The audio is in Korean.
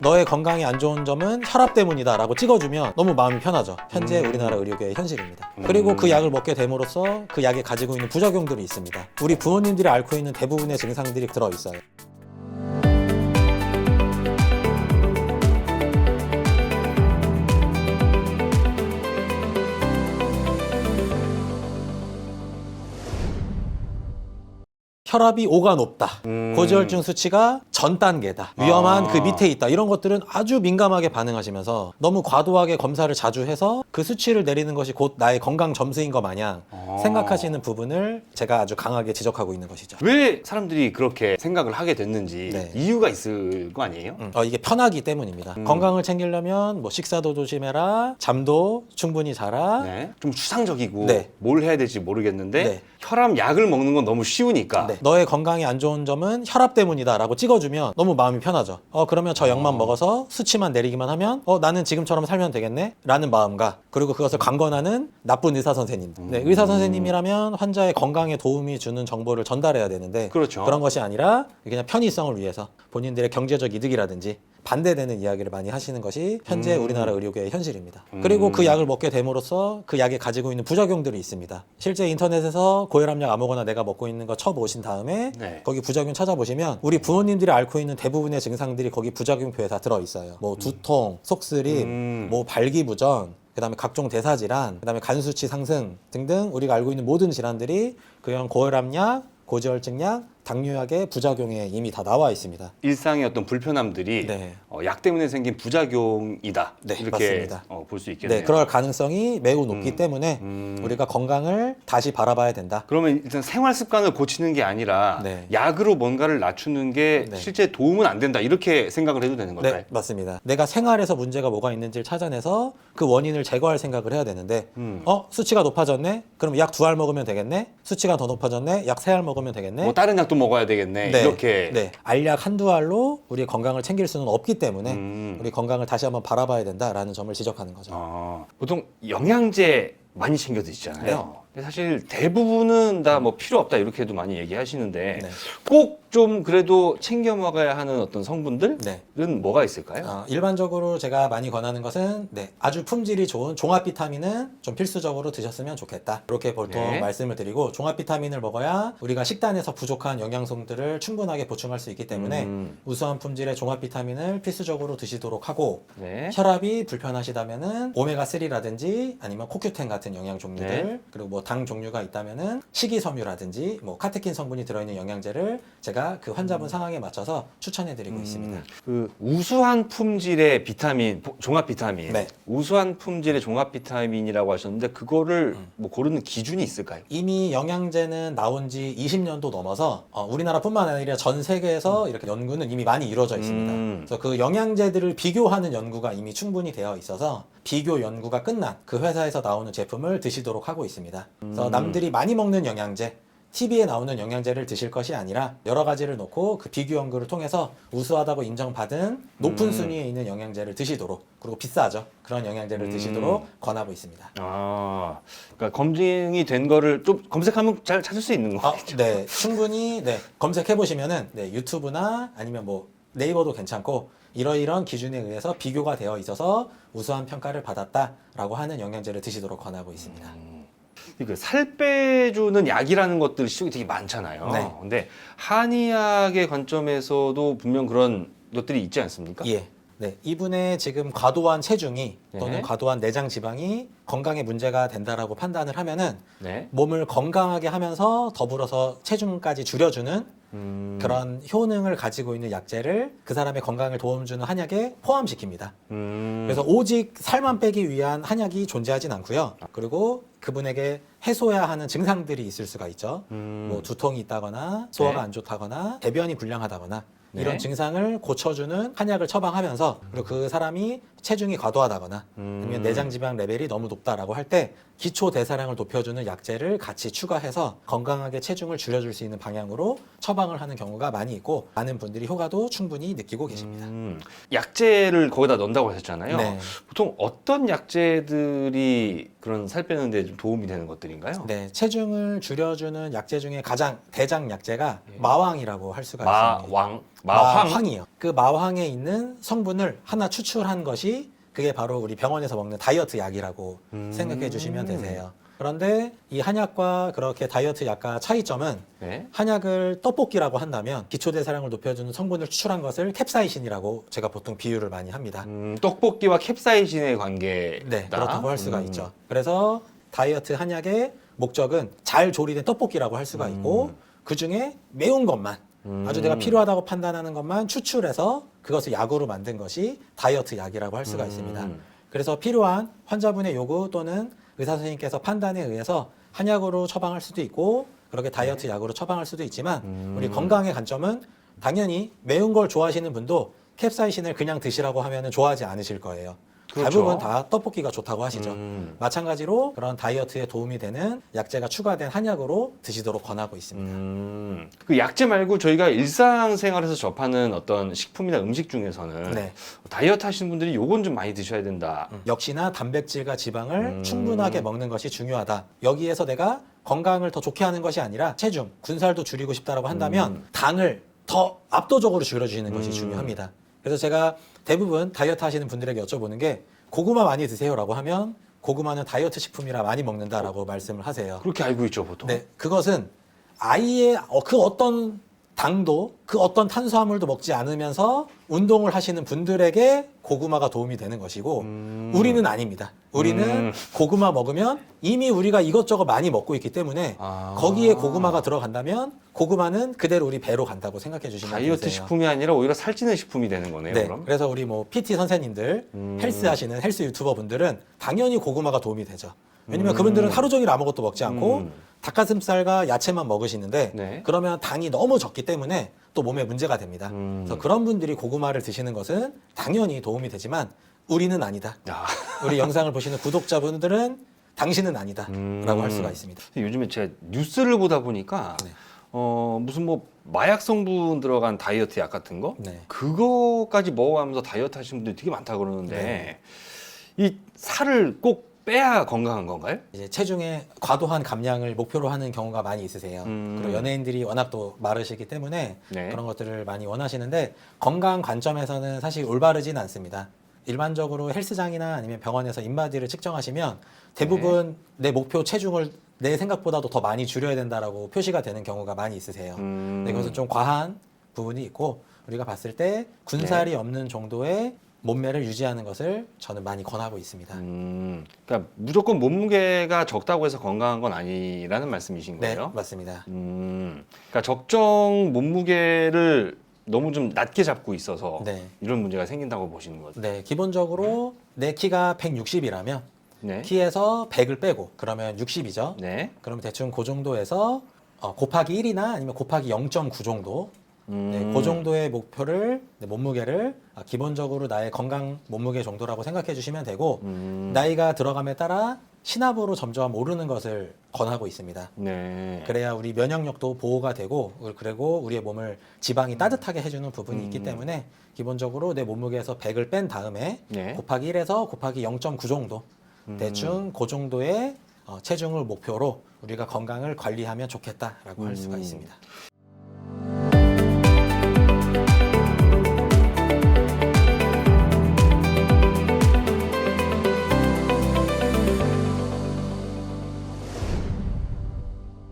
너의 건강이 안 좋은 점은 혈압 때문이다 라고 찍어주면 너무 마음이 편하죠. 현재 우리나라 의료계의 현실입니다. 그리고 그 약을 먹게 됨으로써 그 약이 가지고 있는 부작용들이 있습니다. 우리 부모님들이 앓고 있는 대부분의 증상들이 들어있어요. 혈압이 5가 높다. 고지혈증 수치가 전 단계다. 위험한 그 밑에 있다. 이런 것들은 아주 민감하게 반응하시면서 너무 과도하게 검사를 자주 해서 그 수치를 내리는 것이 곧 나의 건강 점수인 것 마냥 생각하시는 부분을 제가 아주 강하게 지적하고 있는 것이죠. 왜 사람들이 그렇게 생각을 하게 됐는지 네. 이유가 있을 거 아니에요? 이게 편하기 때문입니다. 건강을 챙기려면 뭐 식사도 조심해라, 잠도 충분히 자라. 네. 좀 추상적이고 네. 뭘 해야 될지 모르겠는데 네. 혈압 약을 먹는 건 너무 쉬우니까 네. 너의 건강이 안 좋은 점은 혈압 때문이다 라고 찍어주면 너무 마음이 편하죠. 그러면 저 약만 먹어서 수치만 내리기만 하면 나는 지금처럼 살면 되겠네 라는 마음과, 그리고 그것을 강권하는 나쁜 의사 선생님. 네, 의사 선생님이라면 환자의 건강에 도움이 주는 정보를 전달해야 되는데 그렇죠. 그런 것이 아니라 그냥 편의성을 위해서 본인들의 경제적 이득이라든지 반대되는 이야기를 많이 하시는 것이 현재 우리나라 의료계의 현실입니다. 그리고 그 약을 먹게 됨으로써 그 약이 가지고 있는 부작용들이 있습니다. 실제 인터넷에서 고혈압약 아무거나 내가 먹고 있는 거 쳐보신 다음에 네. 거기 부작용 찾아보시면 우리 부모님들이 앓고 있는 대부분의 증상들이 거기 부작용표에 다 들어있어요. 뭐 두통, 속쓰림, 뭐 발기부전, 그다음에 각종 대사질환, 그다음에 간 수치 상승 등등 우리가 알고 있는 모든 질환들이 그냥 고혈압약, 고지혈증약, 당뇨약의 부작용에 이미 다 나와 있습니다. 일상의 어떤 불편함들이 네. 약 때문에 생긴 부작용이다. 네, 이렇게 맞습니다. 볼 수 있겠네요. 네, 그럴 가능성이 매우 높기 때문에 우리가 건강을 다시 바라봐야 된다. 그러면 일단 생활 습관을 고치는 게 아니라 네. 약으로 뭔가를 낮추는 게 네. 실제 도움은 안 된다. 이렇게 생각을 해도 되는 걸까요? 네, 맞습니다. 내가 생활에서 문제가 뭐가 있는지를 찾아내서 그 원인을 제거할 생각을 해야 되는데 수치가 높아졌네? 그럼 약 2알 먹으면 되겠네? 수치가 더 높아졌네? 약 3알 먹으면 되겠네? 뭐 다른 약도 먹어야 되겠네. 이렇게. 네. 알약 한두 알로 우리의 건강을 챙길 수는 없기 때문에 우리 건강을 다시 한번 바라봐야 된다라는 점을 지적하는 거죠. 보통 영양제 많이 챙겨 드시잖아요. 네. 근데 사실 대부분은 다 뭐 필요 없다 이렇게도 많이 얘기하시는데 네. 꼭 좀 그래도 챙겨 먹어야 하는 어떤 성분들은 네. 뭐가 있을까요? 일반적으로 제가 많이 권하는 것은 아주 품질이 좋은 종합 비타민은 좀 필수적으로 드셨으면 좋겠다. 이렇게 보통 네. 말씀을 드리고, 종합 비타민을 먹어야 우리가 식단에서 부족한 영양소들을 충분하게 보충할 수 있기 때문에 우수한 품질의 종합 비타민을 필수적으로 드시도록 하고, 네. 혈압이 불편하시다면은 오메가3라든지 아니면 코큐텐 같은 영양 종류들, 네. 그리고 뭐 당 종류가 있다면은 식이섬유라든지 뭐 카테킨 성분이 들어있는 영양제를 제가 그 환자분 상황에 맞춰서 추천해드리고 있습니다. 그 우수한 품질의 비타민, 종합 비타민, 네. 우수한 품질의 종합 비타민이라고 하셨는데 그거를 뭐 고르는 기준이 있을까요? 이미 영양제는 나온 지 20년도 넘어서 우리나라뿐만 아니라 전 세계에서 이렇게 연구는 이미 많이 이루어져 있습니다. 그래서 그 영양제들을 비교하는 연구가 이미 충분히 되어 있어서 비교 연구가 끝난 그 회사에서 나오는 제품을 드시도록 하고 있습니다. 그래서 남들이 많이 먹는 영양제, TV에 나오는 영양제를 드실 것이 아니라 여러 가지를 놓고 그 비교 연구를 통해서 우수하다고 인정받은 높은 순위에 있는 영양제를 드시도록, 그리고 비싸죠. 그런 영양제를 드시도록 권하고 있습니다. 그러니까 검증이 된 거를 좀 검색하면 잘 찾을 수 있는 거죠. 네, 충분히 검색해 보시면은 유튜브나 아니면 뭐 네이버도 괜찮고 이러이런 기준에 의해서 비교가 되어 있어서 우수한 평가를 받았다라고 하는 영양제를 드시도록 권하고 있습니다. 살 빼주는 약이라는 것들 시중에 되게 많잖아요. 네. 근데 한의학의 관점에서도 분명 그런 것들이 있지 않습니까? 예. 네, 이분의 지금 과도한 체중이 또는 네. 과도한 내장 지방이 건강에 문제가 된다라고 판단을 하면은 네. 몸을 건강하게 하면서 더불어서 체중까지 줄여주는 그런 효능을 가지고 있는 약제를 그 사람의 건강을 도움주는 한약에 포함시킵니다. 그래서 오직 살만 빼기 위한 한약이 존재하진 않고요. 그리고 그분에게 해소해야 하는 증상들이 있을 수가 있죠. 뭐 두통이 있다거나 소화가 네. 안 좋다거나 대변이 불량하다거나 네. 이런 증상을 고쳐주는 한약을 처방하면서, 그리고 그 사람이 체중이 과도하다거나 아니면 내장 지방 레벨이 너무 높다라고 할 때 기초 대사량을 높여주는 약제를 같이 추가해서 건강하게 체중을 줄여줄 수 있는 방향으로 처방을 하는 경우가 많이 있고 많은 분들이 효과도 충분히 느끼고 계십니다. 약제를 거기다 넣는다고 하셨잖아요. 네. 보통 어떤 약제들이 그런 살 빼는 데 좀 도움이 되는 것들인가요? 네, 체중을 줄여주는 약제 중에 가장 대장 약제가 마왕이라고 할 수가 있습니다. 마황이요. 그 마황에 있는 성분을 하나 추출한 것이 그게 바로 우리 병원에서 먹는 다이어트 약이라고 생각해 주시면 되세요. 그런데 이 한약과 그렇게 다이어트 약과 차이점은 네. 한약을 떡볶이라고 한다면 기초대사량을 높여주는 성분을 추출한 것을 캡사이신이라고 제가 보통 비유를 많이 합니다. 떡볶이와 캡사이신의 관계다. 네, 그렇다고 할 수가 있죠. 그래서 다이어트 한약의 목적은 잘 조리된 떡볶이라고 할 수가 있고 그 중에 매운 것만 아주 내가 필요하다고 판단하는 것만 추출해서 그것을 약으로 만든 것이 다이어트 약이라고 할 수가 있습니다. 그래서 필요한 환자분의 요구 또는 의사 선생님께서 판단에 의해서 한약으로 처방할 수도 있고 그렇게 다이어트 약으로 처방할 수도 있지만 우리 건강의 관점은 당연히 매운 걸 좋아하시는 분도 캡사이신을 그냥 드시라고 하면 좋아하지 않으실 거예요. 그렇죠. 대부분 다 떡볶이가 좋다고 하시죠. 마찬가지로 그런 다이어트에 도움이 되는 약제가 추가된 한약으로 드시도록 권하고 있습니다. 그 약제 말고 저희가 일상생활에서 접하는 어떤 식품이나 음식 중에서는 네. 다이어트 하시는 분들이 요건 좀 많이 드셔야 된다. 역시나 단백질과 지방을 충분하게 먹는 것이 중요하다. 여기에서 내가 건강을 더 좋게 하는 것이 아니라 체중, 군살도 줄이고 싶다라고 한다면 당을 더 압도적으로 줄여주시는 것이 중요합니다. 그래서 제가 대부분 다이어트 하시는 분들에게 여쭤보는 게 고구마 많이 드세요라고 하면 고구마는 다이어트 식품이라 많이 먹는다라고 말씀을 하세요. 그렇게 알고 있죠, 보통. 네, 그것은 아예 그 어떤 당도 그 어떤 탄수화물도 먹지 않으면서 운동을 하시는 분들에게 고구마가 도움이 되는 것이고 우리는 아닙니다. 우리는 고구마 먹으면 이미 우리가 이것저것 많이 먹고 있기 때문에 거기에 고구마가 들어간다면 고구마는 그대로 우리 배로 간다고 생각해 주시면 되세요. 다이어트 식품이 아니라 오히려 살찌는 식품이 되는 거네요, 네, 그럼? 그래서 우리 뭐 PT 선생님들, 헬스 하시는 헬스 유튜버 분들은 당연히 고구마가 도움이 되죠. 왜냐면 그분들은 하루 종일 아무것도 먹지 않고 닭가슴살과 야채만 먹으시는데 네. 그러면 당이 너무 적기 때문에 또 몸에 문제가 됩니다. 그래서 그런 분들이 고구마를 드시는 것은 당연히 도움이 되지만 우리는 아니다. 야. 우리 영상을 보시는 구독자분들은 당신은 아니다 라고 할 수가 있습니다. 요즘에 제가 뉴스를 보다 보니까 네. 무슨 뭐 마약 성분 들어간 다이어트 약 같은 거 네. 그거까지 먹어가면서 다이어트 하시는 분들이 되게 많다 그러는데 이 살을 꼭 빼야 건강한 건가요? 이제 체중의 과도한 감량을 목표로 하는 경우가 많이 있으세요. 그리고 연예인들이 워낙 또 마르시기 때문에 네. 그런 것들을 많이 원하시는데 건강 관점에서는 사실 올바르진 않습니다. 일반적으로 헬스장이나 아니면 병원에서 인바디를 측정하시면 대부분 내 목표 체중을 내 생각보다도 더 많이 줄여야 된다라고 표시가 되는 경우가 많이 있으세요. 근데 그것은 좀 과한 부분이 있고 우리가 봤을 때 군살이 없는 정도의 몸매를 유지하는 것을 저는 많이 권하고 있습니다. 그러니까 무조건 몸무게가 적다고 해서 건강한 건 아니라는 말씀이신 네, 거예요? 맞습니다. 그러니까 적정 몸무게를 너무 좀 낮게 잡고 있어서 네. 이런 문제가 생긴다고 보시는 거죠? 네, 기본적으로 내 키가 160이라면 네. 키에서 100을 빼고 그러면 60이죠. 네. 그러면 대충 그 정도에서 곱하기 1이나 아니면 곱하기 0.9 정도 네, 그 정도의 목표를 몸무게를 기본적으로 나의 건강 몸무게 정도라고 생각해 주시면 되고 나이가 들어감에 따라 신압으로 점점 오르는 것을 권하고 있습니다. 네. 그래야 우리 면역력도 보호가 되고 그리고 우리의 몸을 지방이 따뜻하게 해주는 부분이 있기 때문에 기본적으로 내 몸무게에서 100을 뺀 다음에 네. 곱하기 1에서 곱하기 0.9 정도 대충 그 정도의 체중을 목표로 우리가 건강을 관리하면 좋겠다라고 할 수가 있습니다.